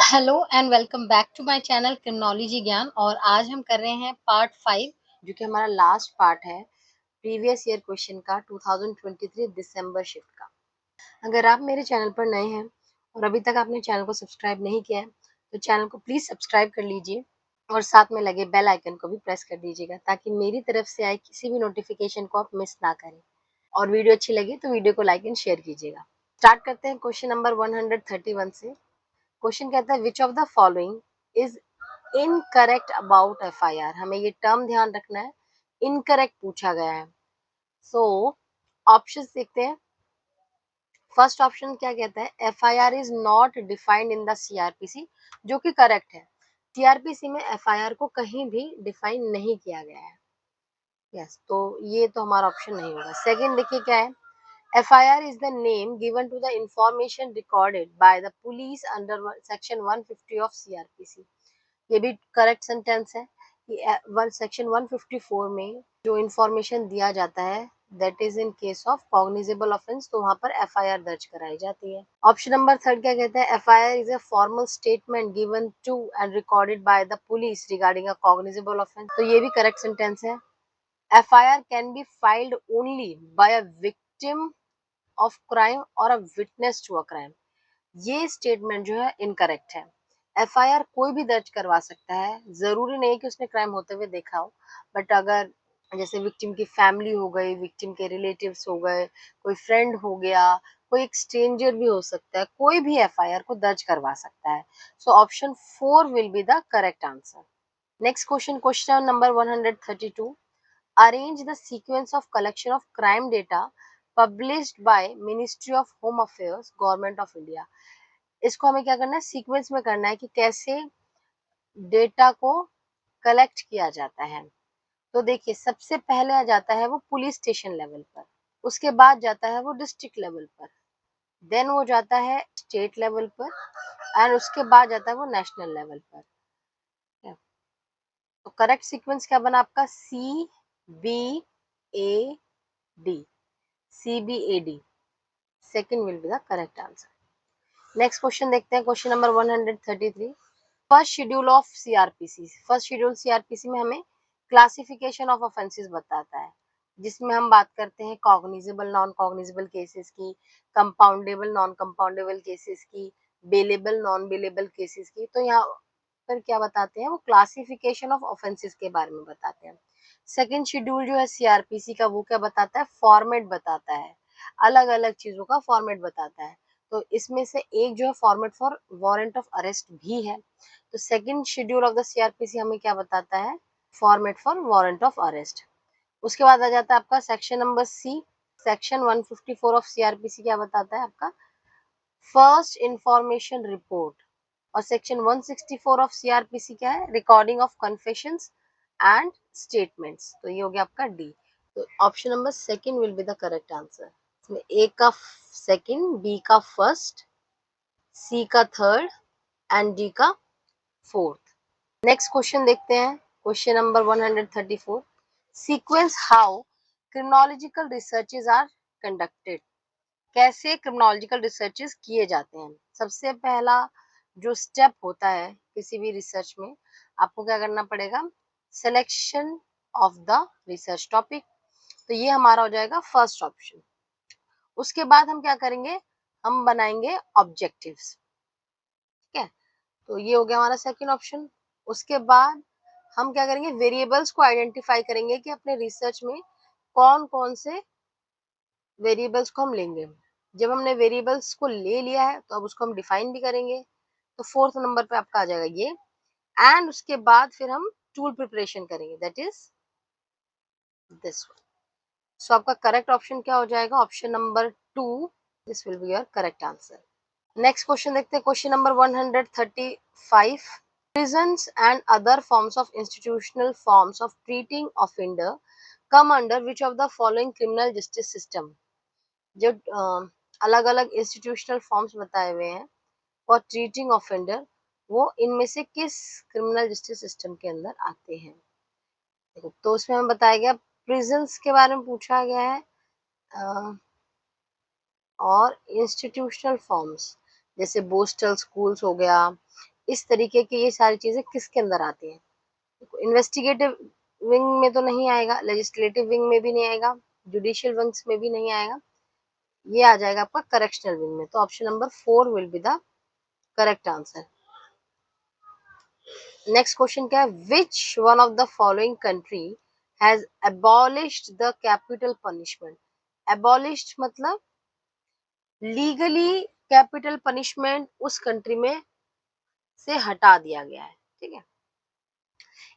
Hello and welcome back to my channel criminology Gyan. और आज हम कर रहे हैं पार्ट 5 जो कि हमारा लास्ट पार्ट है प्रीवियस ईयर क्वेश्चन का 2023 दिसंबर शिफ्ट का। अगर आप मेरे चैनल पर नए हैं और अभी तक आपने चैनल को सब्सक्राइब नहीं किया है तो चैनल को प्लीज़ सब्सक्राइब कर लीजिए और साथ में लगे बेल आइकन को भी प्रेस कर दीजिएगा ताकि मेरी तरफ से आए किसी भी नोटिफिकेशन को आप मिस ना करें। और वीडियो अच्छी लगी तो वीडियो को लाइक एंड शेयर कीजिएगा। स्टार्ट करते हैं क्वेश्चन नंबर 131 से। क्वेश्चन कहता है विच of the following is incorrect about FIR. हमें ये टर्म ध्यान रखना है, इनकरेक्ट पूछा गया है। सो ऑप्शंस देखते हैं। फर्स्ट ऑप्शन क्या कहता है, FIR is not defined in the CrPC, जो कि करेक्ट है। सीआरपीसी में एफआईआर को कहीं भी डिफाइन नहीं किया गया है। यस, तो ये तो हमारा ऑप्शन नहीं होगा। सेकंड देखिए क्या है, FIR is the name given to the information recorded by the police under section 150 of CRPC। ये भी करेक्ट सेंटेंस है कि सेक्शन 154 में जो इंफॉर्मेशन दिया जाता है that is in case of cognizable offence, तो वहां पर एफआईआर दर्ज कराई जाती है। ऑप्शन नंबर थर्ड क्या कहता है, FIR is a formal statement given to and recorded by the police regarding a cognizable offence, तो ये भी करेक्ट सेंटेंस है। FIR can be filed only by a victim of crime और a witness to a crime, ये statement जो है incorrect है। FIR कोई भी दर्ज करवा सकता है, जरूरी नहीं कि उसने क्राइम होते हुए देखा हो, बट अगर जैसे विक्टिम की फैमिली हो गई, विक्टिम के रिलेटिव्स हो गए, कोई फ्रेंड हो गया, कोई एक स्ट्रेंजर भी हो सकता है, कोई भी एफआईआर को दर्ज करवा सकता है। So option 4 will be the correct answer. Next question, question number 132। Arrange the sequence of collection of crime data published by Ministry of Home Affairs, Government of India। इसको हमें क्या करना है, सीक्वेंस में करना है कि कैसे डेटा को कलेक्ट किया जाता है। तो देखिए सबसे पहले आ जाता है वो पुलिस स्टेशन लेवल पर, उसके बाद जाता है वो डिस्ट्रिक्ट लेवल पर, देन वो जाता है स्टेट लेवल पर एंड उसके बाद जाता है वो नेशनल लेवल पर। तो करेक्ट सीक्वेंस क्या बना आपका, CBAD, CBAD second will be the correct answer. Next question देखते हैं, question number 133। First schedule of CrPC. First schedule CrPC में हमें क्लासिफिकेशन ऑफ ऑफेंसेस बताता है, जिसमें हम बात करते हैं कॉग्निजेबल नॉन कॉग्निजेबल केसेस की, कंपाउंडेबल नॉन कंपाउंडेबल केसेस की, बेलेबल नॉन बेलेबल केसेस की। तो यहाँ पर क्या बताते हैं, वो क्लासिफिकेशन ऑफ ऑफेंसेस के बारे में बताते हैं। सेकेंड शेड्यूल जो है सीआरपीसी का, वो क्या बताता है, फॉर्मेट बताता है, अलग अलग चीजों का फॉर्मेट बताता है। तो इसमें से एक जो है format for warrant of arrest भी है। तो second schedule of the CrPC हमें क्या बताता है, format for warrant of arrest. उसके बाद आ जाता है आपका section number C. Section 154 of CrPC क्या बताता है आपका, फर्स्ट इंफॉर्मेशन रिपोर्ट। और सेक्शन 164 ऑफ सीआरपीसी क्या है, recording of confessions and statements. तो ये हो गया आपका डी। तो option number second will be the correct answer. इसमें ए का सेकंड, बी का फर्स्ट, सी का थर्ड एंड डी का फोर्थ। नेक्स्ट क्वेश्चन देखते हैं, question number 134। Sequence how criminological researches are conducted. कैसे क्रिमिनोलॉजिकल रिसर्चेज किए जाते हैं। सबसे पहला जो स्टेप होता है किसी भी रिसर्च में, आपको क्या करना पड़ेगा, selection of the research topic. तो ये हमारा हो जाएगा फर्स्ट ऑप्शन। उसके बाद हम क्या करेंगे, हम बनाएंगे ऑब्जेक्टिव्स। ठीक है, तो ये हो गया हमारा सेकंड ऑप्शन। उसके बाद हम क्या करेंगे, वेरिएबल्स को आइडेंटिफाई करेंगे कि अपने रिसर्च में कौन कौन से वेरिएबल्स को हम लेंगे। जब हमने वेरिएबल्स को ले लिया है तो अब उसको हम डिफाइन भी करेंगे। तो फोर्थ नंबर पे आपका आ जाएगा ये। एंड उसके बाद फिर हम टूल प्रिपरेशन करेंगे, दैट इज दिस वन। सो आपका करेक्ट ऑप्शन क्या हो जाएगा, option number 2, this will be your correct answer. Next question देखते हैं, question number 135। Prisons and other forms of institutional forms of treating offender come under which of the following criminal justice system। जो अलग अलग institutional forms बताए हुए हैं for treating offender, वो इनमें से किस क्रिमिनल जस्टिस सिस्टम के अंदर आते हैं। देखो, तो उसमें हमें बताया गया प्रिजन्स के बारे में पूछा गया है, और इंस्टीट्यूशनल फॉर्म्स जैसे बोस्टल स्कूल्स हो गया, इस तरीके की ये सारी चीजें किसके अंदर आती हैं? इन्वेस्टिगेटिव विंग में तो नहीं आएगा, लेजिस्लेटिव विंग में भी नहीं आएगा, जुडिशियल विंग्स में भी नहीं आएगा, ये आ जाएगा आपका करेक्शनल विंग में। तो option number 4 will be the correct answer. Next question क्या है? विच one of the following country has abolished the capital punishment? abolished मतलब लीगली कैपिटल पनिशमेंट उस कंट्री में से हटा दिया गया है, ठीक है।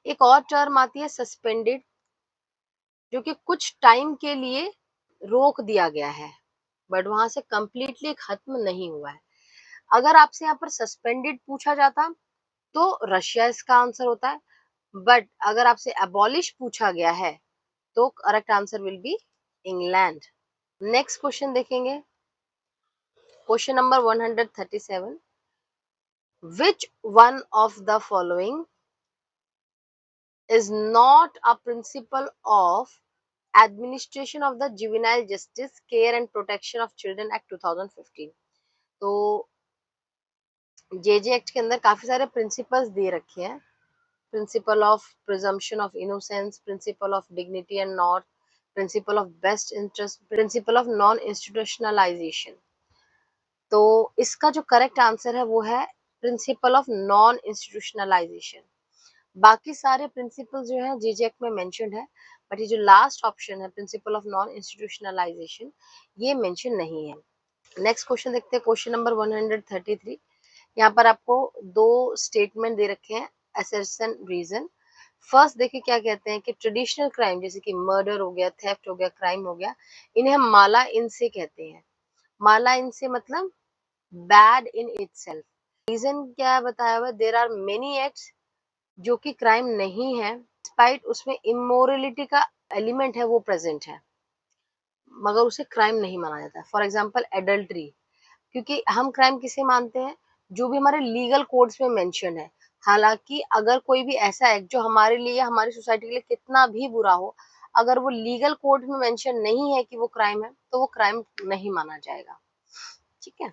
एक और टर्म आती है सस्पेंडेड, जो कि कुछ टाइम के लिए रोक दिया गया है, बट वहां से कंप्लीटली खत्म नहीं हुआ है। अगर आपसे यहाँ पर सस्पेंडेड पूछा जाता तो रशिया इसका आंसर होता है, बट अगर आपसे अबॉलिश पूछा गया है तो correct answer will be England. Next question देखेंगे, question number 137। Which one of the following is not a principle of administration of the Juvenile Justice Care and Protection of Children Act 2015? तो JJ act के अंदर काफी सारे principles दे रखे हैं। Principle of presumption of innocence, principle of dignity and not, principle of best interest, principle of non institutionalisation. तो इसका जो करेक्ट आंसर है वो है प्रिंसिपल ऑफ नॉन इंस्टीट्यूशनलाइजेशन। बाकी सारे प्रिंसिपल जो है जेजे एक्ट में मेंशन्ड है, बट ये जो लास्ट ऑप्शन है प्रिंसिपल ऑफ नॉन इंस्टीट्यूशनलाइजेशन, ये मेंशन नहीं है। नेक्स्ट क्वेश्चन देखते हैं, क्वेश्चन नंबर 133। यहाँ पर आपको दो स्टेटमेंट दे रखे हैं, असर्शन रीजन। फर्स्ट देखिए क्या कहते हैं कि ट्रेडिशनल क्राइम जैसे कि मर्डर हो गया, थेफ्ट हो गया, क्राइम हो गया, इन्हें हम माला इन से कहते हैं। माला इन से मतलब बैड इन इटसेल्फ। रीजन क्या बताया हुआ? देयर आर मेनी एक्ट्स जो कि क्राइम नहीं है, डिस्पाइट उसमें इमोरलिटी का एलिमेंट है वो प्रेजेंट है, मगर उसे क्राइम नहीं माना जाता। फॉर एग्जाम्पल एडल्ट्री, क्योंकि हम क्राइम किसे मानते हैं? जो भी हमारे लीगल कोड्स में मेंशन है। हालांकि अगर कोई भी ऐसा एक्ट जो हमारे लिए हमारी सोसाइटी के लिए कितना भी बुरा हो, अगर वो लीगल कोड में मेंशन नहीं है कि वो क्राइम है, तो वो क्राइम नहीं माना जाएगा, ठीक है।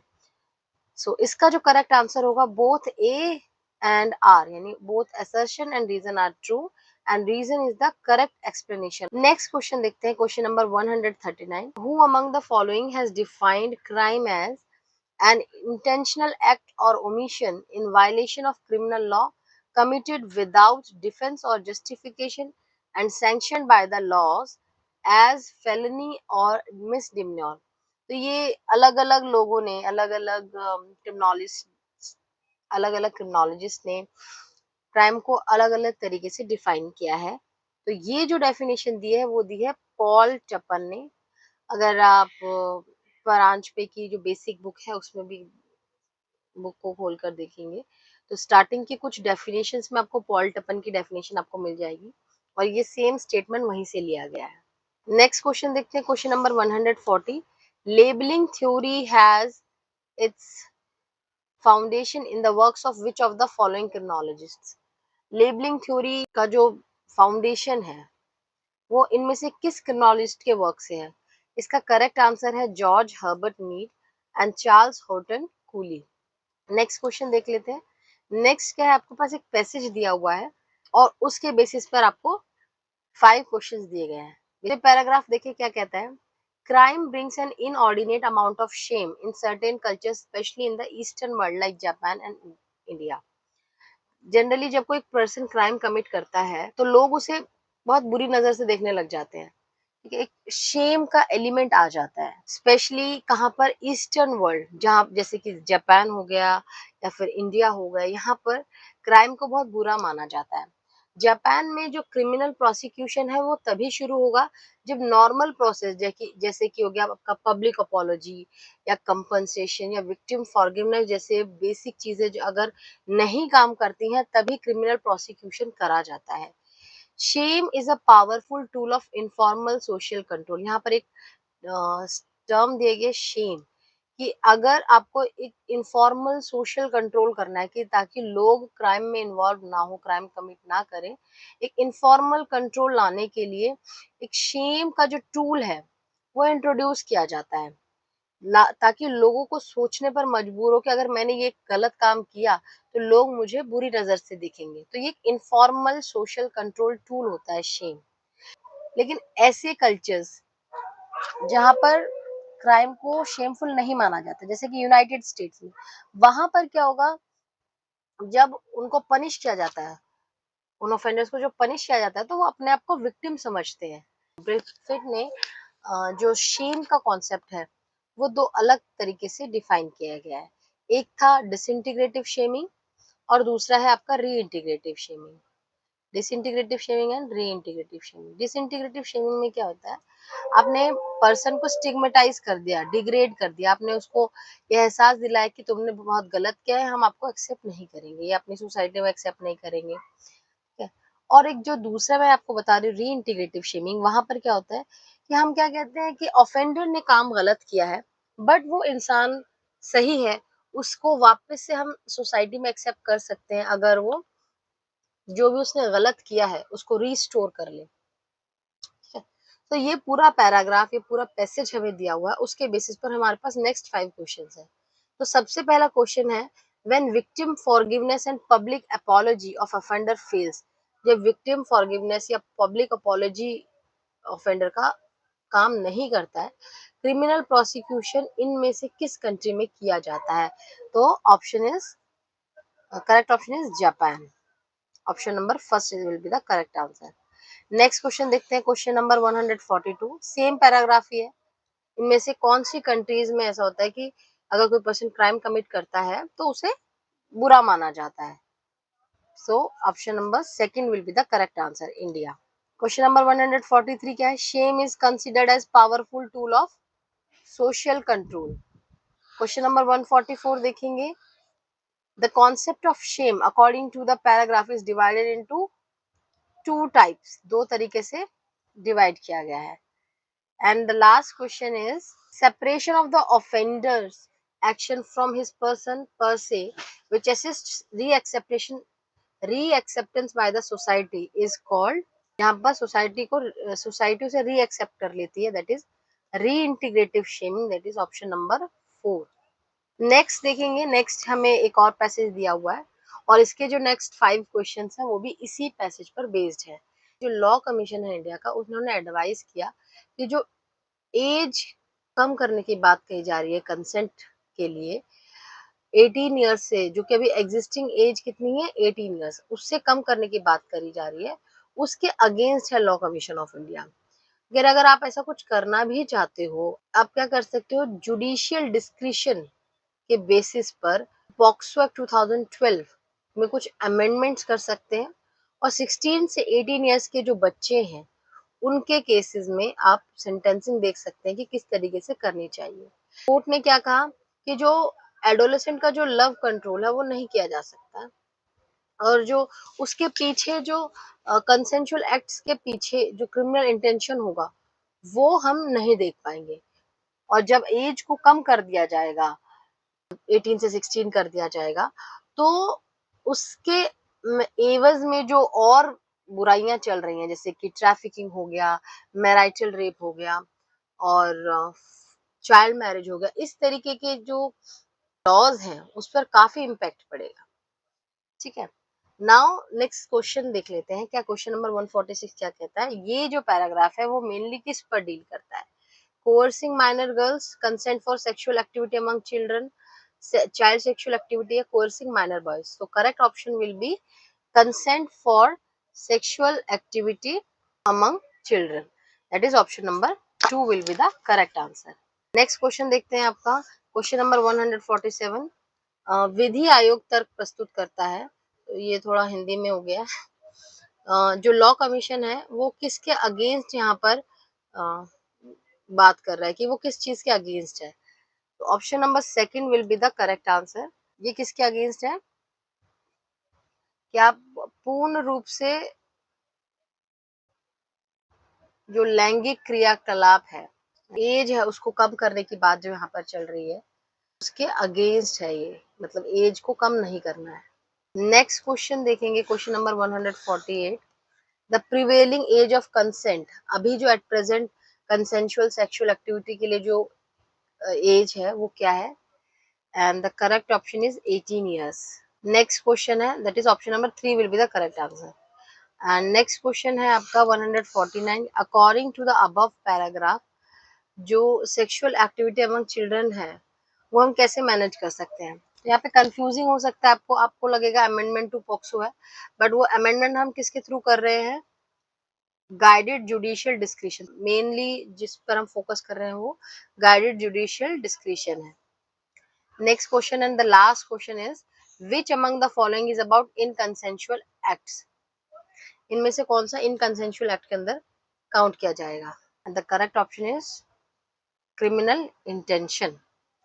सो इसका जो करेक्ट आंसर होगा बोथ ए एंड आर, यानी both assertion and reason are true and reason is the correct explanation. Next question देखते हैं, question number 139। Who among the following has defined crime as an intentional act or omission in violation of criminal law committed without defense or justification and sanctioned by the laws as felony or misdemeanor? तो ये अलग अलग लोगों ने अलग अलग criminologist ने crime को अलग अलग तरीके से डिफाइन किया है। तो ये जो डेफिनेशन दी है वो दी है पॉल चपन ने। अगर आप परांज पे की जो बेसिक बुक है उसमें भी बुक को खोल कर देखेंगे तो स्टार्टिंग की कुछ डेफिनेशंस में आपको पॉल टपन की डेफिनेशन आपको मिल जाएगी, और ये सेम स्टेटमेंट वहीं से लिया गया है। नेक्स्ट क्वेश्चन देखते हैं, question number 140। Labelling theory has its foundation in the works of which of the following criminologists? Labelling theory का जो फाउंडेशन है वो इनमें से किस क्रिमिनोलॉजिस्ट के वर्क से है? इसका करेक्ट आंसर है George Herbert Mead and Charles Horton Cooley. Next question देख लेते हैं। नेक्स्ट क्या है, आपके पास एक पैसेज दिया हुआ है और उसके बेसिस पर आपको 5 क्वेश्चंस दिए गए हैं। ये पैराग्राफ देखिए क्या कहता है। Crime brings an inordinate amount of shame in certain cultures specially in the eastern world like Japan and India. Generally जब कोई पर्सन क्राइम कमिट करता है तो लोग उसे बहुत बुरी नजर से देखने लग जाते हैं, ठीक है। एक शेम का एलिमेंट आ जाता है, स्पेशली कहाँ पर? ईस्टर्न वर्ल्ड, जहाँ जैसे कि जापान हो गया या फिर इंडिया हो गया, यहाँ पर क्राइम को बहुत बुरा माना जाता है। जापान में जो क्रिमिनल प्रोसिक्यूशन है वो तभी शुरू होगा जब नॉर्मल प्रोसेस जैसे कि हो गया आपका पब्लिक अपॉलॉजी या कंपनसेशन या विक्टिम फॉरगिवनेस जैसे बेसिक चीजें जो अगर नहीं काम करती हैं तभी क्रिमिनल प्रोसिक्यूशन करा जाता है। Shame is a powerful tool of informal social control. यहाँ पर एक टर्म दिए गए शेम, कि अगर आपको एक इनफॉर्मल सोशल कंट्रोल करना है कि ताकि लोग क्राइम में इन्वॉल्व ना हो, क्राइम कमिट ना करें, एक इनफॉर्मल कंट्रोल लाने के लिए एक शेम का जो टूल है वो इंट्रोड्यूस किया जाता है। ताकि लोगों को सोचने पर मजबूर हो कि अगर मैंने ये गलत काम किया तो लोग मुझे बुरी नजर से देखेंगे। तो ये एक इनफॉर्मल सोशल कंट्रोल टूल होता है शेम। लेकिन ऐसे कल्चर्स जहां पर क्राइम को शेमफुल नहीं माना जाता, जैसे कि यूनाइटेड स्टेट्स में, वहां पर क्या होगा, जब उनको पनिश किया जाता है, उन ऑफेंडर्स को जो पनिश किया जाता है, तो वो अपने आप को विक्टिम समझते हैं। ब्रेथफिट ने जो शेम का कॉन्सेप्ट है वो दो अलग तरीके से डिफाइन किया गया है। एक था डिसइंटीग्रेटिव शेमिंग और दूसरा है आपका reintegrative shaming. Disintegrative shaming and reintegrative shaming. Disintegrative shaming में क्या होता है, आपने पर्सन को स्टिग्मेटाइज कर दिया, डिग्रेड कर दिया, आपने उसको ये एहसास दिलाया कि तुमने बहुत गलत किया है, हम आपको एक्सेप्ट नहीं करेंगे, ये अपनी सोसाइटी में एक्सेप्ट नहीं करेंगे। ठीक है। और एक जो दूसरा मैं आपको बता रही हूँ रीइंटीग्रेटिव शेमिंग, वहां पर क्या होता है कि हम क्या कहते हैं कि ऑफेंडर ने काम गलत किया है बट वो इंसान सही है, उसको वापस से हम सोसाइटी में एक्सेप्ट कर सकते हैं अगर वो जो भी उसने गलत किया है उसको रीस्टोर कर ले। ठीक है। तो ये पूरा पैराग्राफ, ये पूरा पैसेज हमें दिया हुआ है, उसके बेसिस पर हमारे पास नेक्स्ट 5 क्वेश्चंस है। तो सबसे पहला क्वेश्चन है, when victim forgiveness and public apology of offender fails. जब विक्टिम फॉरगिवनेस या पब्लिक अपॉलजी ऑफेंडर का काम नहीं करता है, क्रिमिनल प्रोसिक्यूशन इनमें से किस कंट्री में किया जाता है? तो option is correct option is Japan. Option number first will be the correct answer. Next question देखते हैं, क्वेश्चन नंबर 142, सेम पैराग्राफ ही है। इनमें से कौन सी कंट्रीज में ऐसा होता है कि अगर कोई पर्सन क्राइम कमिट करता है तो उसे बुरा माना जाता है? So option number second will be the correct answer, India. Question number 143 क्या है, shame is considered as powerful tool of social control. Question number 144 देखेंगे, the concept of shame according to the paragraph is divided into two types. दो तरीके से divide किया गया है। And the last question is separation of the offender's action from his person per se which assists री-एक्सेप्टेंस by the society is called. यहाँ पर society को society से री-एक्सेप्ट कर लेती है, that is reintegrative shaming, that is option number 4। Next देखेंगे, next हमें एक और पैसेज दिया हुआ है और इसके जो नेक्स्ट 5 क्वेश्चंस हैं वो भी इसी पैसेज पर बेस्ड है। जो लॉ कमीशन है इंडिया का, उन्होंने एडवाइस किया कि जो एज कम करने की बात कही जा रही है कंसेंट के लिए 18 ईयर्स से, जो कि अभी एग्जिस्टिंग एज कितनी है 18 ईयर्स, उससे कम करने की बात करी जा रही है, उसके अगेंस्ट है लॉ कमीशन ऑफ इंडिया। अगर आप ऐसा कुछ करना भी चाहते हो, आप क्या कर सकते हो, जुडिशियल डिस्क्रिशन के बेसिस पर पॉक्सो एक्ट 2012 में कुछ अमेंडमेंट्स कर सकते हैं और 16 से 18 इयर्स के जो बच्चे हैं उनके केसेस में आप सेंटेंसिंग देख सकते हैं कि किस तरीके से करनी चाहिए। कोर्ट ने क्या कहा कि जो एडोलेसेंट का जो लव कंट्रोल है वो नहीं किया जा सकता, और जो उसके पीछे जो कंसेंशुअल एक्ट्स के पीछे जो क्रिमिनल इंटेंशन होगा वो हम नहीं देख पाएंगे। और जब एज को कम कर दिया जाएगा, 18 से 16 कर दिया जाएगा, तो उसके एवज में जो और बुराइयां चल रही हैं, जैसे कि ट्रैफिकिंग हो गया, मैरिटल रेप हो गया और चाइल्ड मैरिज हो गया, इस तरीके के जो लॉज हैं उस पर काफी इम्पैक्ट पड़ेगा। ठीक है। नाउ नेक्स्ट क्वेश्चन देख लेते हैं, क्या क्वेश्चन नंबर 146 क्या कहता है। ये जो पैराग्राफ है वो मेनली किस पर डील करता है? coercing minor girls, consent for sexual activity among children, child sexual activity, or coercing minor boys. So correct option will be consent for sexual activity among children. That is option number 2 will be the correct answer. Next question देखते हैं आपका, question number 147, विधि आयोग तर्क प्रस्तुत करता है। तो ये थोड़ा हिंदी में हो गया। जो लॉ कमीशन है वो किसके अगेंस्ट यहाँ पर बात कर रहा है कि वो किस चीज के अगेंस्ट है? तो option number second will be the correct answer. ये किसके अगेंस्ट है? क्या पूर्ण रूप से जो लैंगिक क्रियाकलाप है, एज है, उसको कम करने की बात जो यहाँ पर चल रही है उसके अगेंस्ट है ये, मतलब एज को कम नहीं करना है। नेक्स्ट क्वेश्चन देखेंगे, question number 148, the prevailing age of consent. अभी जो at present consensual sexual activity के लिए जो एज है वो क्या है, and the correct option is 18 years. Next question है, that is option number 3 will be the correct answer. And next question है आपका 149, according to the above paragraph जो सेक्सुअल एक्टिविटी अमंग चिल्ड्रन है वो हम कैसे मैनेज कर सकते हैं। तो यहाँ पे कंफ्यूजिंग हो सकता है आपको, आपको लगेगा अमेंडमेंट टू पॉक्सो है, बट वो अमेंडमेंट हम किसके थ्रू कर रहे हैं, गाइडेड जुडिशियल डिस्क्रिशन। मेनली जिस पर हम फोकस कर रहे हैं वो गाइडेड जुडिशियल डिस्क्रिशन है। Next question and the last question is which among the following is about inconsensual acts. इनमें से कौन सा इनकंसेंशुअल एक्ट के अंदर काउंट किया जाएगा, and the correct option is criminal intention,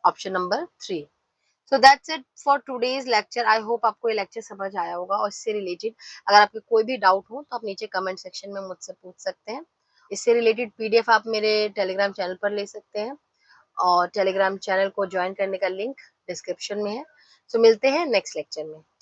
option number 3। So that's it for today's lecture. I hope आपको ये लेक्चर समझ आया होगा, और इससे रिलेटेड अगर आपके कोई भी डाउट हो तो आप नीचे कमेंट सेक्शन में मुझसे पूछ सकते हैं। इससे रिलेटेड पीडीएफ आप मेरे टेलीग्राम चैनल पर ले सकते हैं, और टेलीग्राम चैनल को ज्वाइन करने का लिंक डिस्क्रिप्शन में है। सो मिलते हैं नेक्स्ट लेक्चर में।